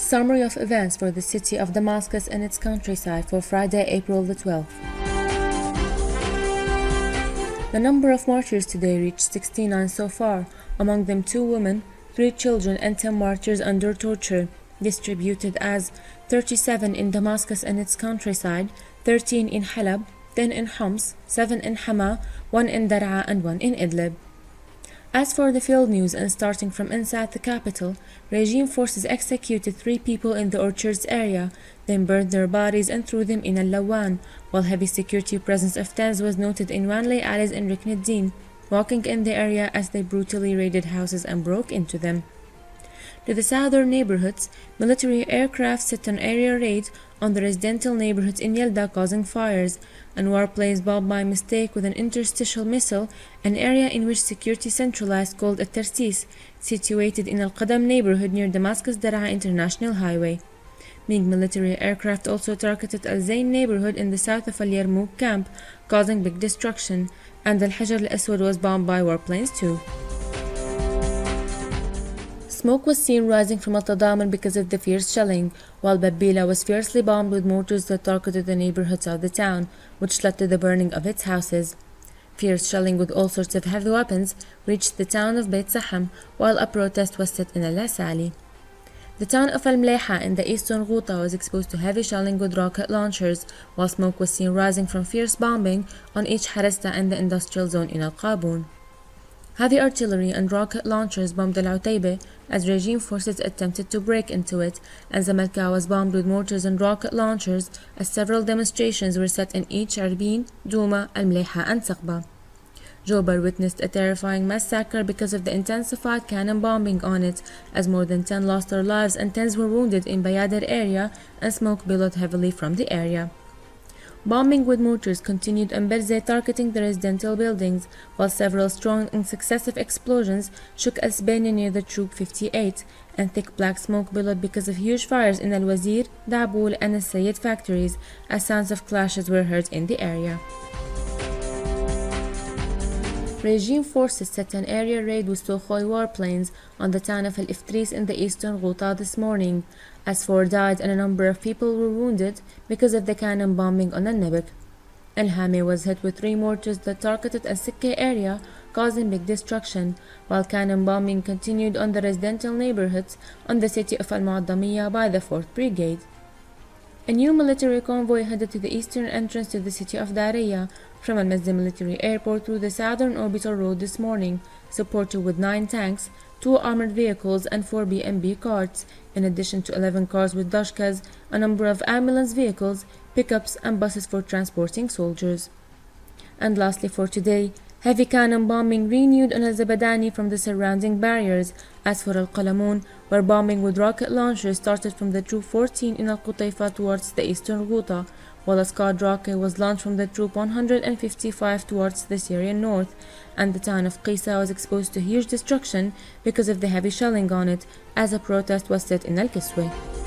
Summary of events for the city of Damascus and its countryside for Friday, April the 12th. The number of martyrs today reached 69 so far, among them 2 women, 3 children and 10 martyrs under torture, distributed as 37 in Damascus and its countryside, 13 in Halab, 10 in Homs, 7 in Hama, 1 in Dar'a and 1 in Idlib. As for the field news, and starting from inside the capital, regime forces executed 3 people in the orchards area, then burned their bodies and threw them in Al-Lawan, while heavy security presence of tens was noted in Wanley Ali's and Rukn ad-Din, walking in the area as they brutally raided houses and broke into them. To the southern neighborhoods, military aircraft set an area raid on the residential neighborhoods in Yelda, causing fires, and warplanes bombed by mistake with an interstitial missile an area in which security centralized called At-Tarsis, situated in Al-Qadam neighborhood near Damascus-Dar'a International Highway. MiG military aircraft also targeted Al-Zain neighborhood in the south of Al-Yarmouk camp, causing big destruction, and Al-Hajar al-Aswad was bombed by warplanes too. Smoke was seen rising from Al-Tadaman because of the fierce shelling, while Babila was fiercely bombed with mortars that targeted the neighborhoods of the town, which led to the burning of its houses. Fierce shelling with all sorts of heavy weapons reached the town of Beit Saham, while a protest was set in Al-Asali. The town of Al-Mleha in the eastern Ghouta was exposed to heavy shelling with rocket launchers, while smoke was seen rising from fierce bombing on each Harasta and the industrial zone in Al-Qابون. Heavy artillery and rocket launchers bombed Al-Utayba as regime forces attempted to break into it, and Zamalka was bombed with mortars and rocket launchers as several demonstrations were set in each Arbin, Douma, Al-Mleha and Saqba. Jober witnessed a terrifying massacre because of the intensified cannon bombing on it, as more than 10 lost their lives and tens were wounded in Bayadir area, and smoke billowed heavily from the area. Bombing with mortars continued on برزة, targeting the residential buildings, while several strong and successive explosions shook Al-Sbani near the Troop 58, and thick black smoke billowed because of huge fires in Al-Wazir, Da'bul and Al-Sayyid factories, as sounds of clashes were heard in the area. Regime forces set an area raid with Sukhoi warplanes on the town of Al-Iftris in the eastern Ghouta this morning, as 4 died and a number of people were wounded because of the cannon bombing on Al-Nabak. Al-Hama was hit with 3 mortars that targeted Al-Sikkeh area, causing big destruction, while cannon bombing continued on the residential neighborhoods on the city of Al-Mu'addamiyya by the 4th Brigade. A new military convoy headed to the eastern entrance to the city of Daraya from Al-Mazda military airport through the southern orbital road this morning, supported with 9 tanks, 2 armored vehicles and 4 BMB carts, in addition to 11 cars with dashkas, a number of ambulance vehicles, pickups and buses for transporting soldiers. And lastly for today, heavy cannon bombing renewed on Al-Zabadani from the surrounding barriers. As for Al-Qalamun, where bombing with rocket launchers started from the Troop 14 in Al-Qutayfa towards the eastern Ghouta, while a Scud rocket was launched from the Troop 155 towards the Syrian north, and the town of Qisa was exposed to huge destruction because of the heavy shelling on it, as a protest was set in Al-Kiswe.